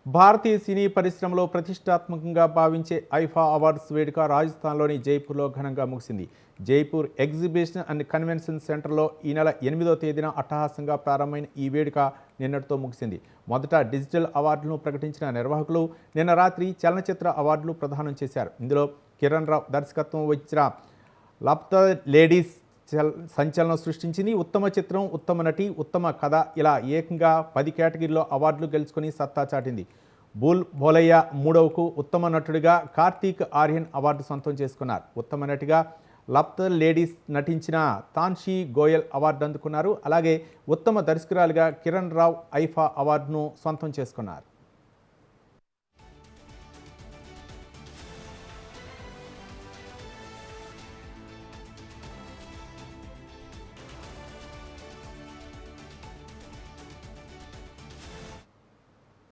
భారతీయ సినీ పరిశ్రమలో ప్రతిష్టాత్మకంగా భావించే ఐఫా అవార్డ్స్ వేడుక రాజస్థాన్లోని జైపూర్లో ఘనంగా ముగిసింది. జైపూర్ ఎగ్జిబిషన్ అండ్ కన్వెన్షన్ సెంటర్లో ఈ నెల 8వ తేదీన అట్టహాసంగా ప్రారంభమైన ఈ వేడుక నిన్నటితో ముగిసింది. మొదట డిజిటల్ అవార్డులను ప్రకటించిన నిర్వాహకులు నిన్న రాత్రి చలనచిత్ర అవార్డులు ప్రదానం చేశారు. ఇందులో కిరణ్ రావు దర్శకత్వం వహించిన లప్త లేడీస్ సంచలనం సృష్టించింది. ఉత్తమ చిత్రం, ఉత్తమ నటి, ఉత్తమ కథ ఇలా ఏకంగా 10 కేటగిరీలో అవార్డులు గెలుచుకొని సత్తా చాటింది. బూల్ భోలయ్య మూడవకు ఉత్తమ నటుడిగా కార్తీక్ ఆర్యన్ అవార్డు సొంతం చేసుకున్నారు. ఉత్తమ నటిగా లప్త లేడీస్ నటించిన తాన్షీ గోయల్ అవార్డు అందుకున్నారు. అలాగే ఉత్తమ దర్శకురాలుగా కిరణ్ రావు ఐఫా అవార్డును సొంతం చేసుకున్నారు.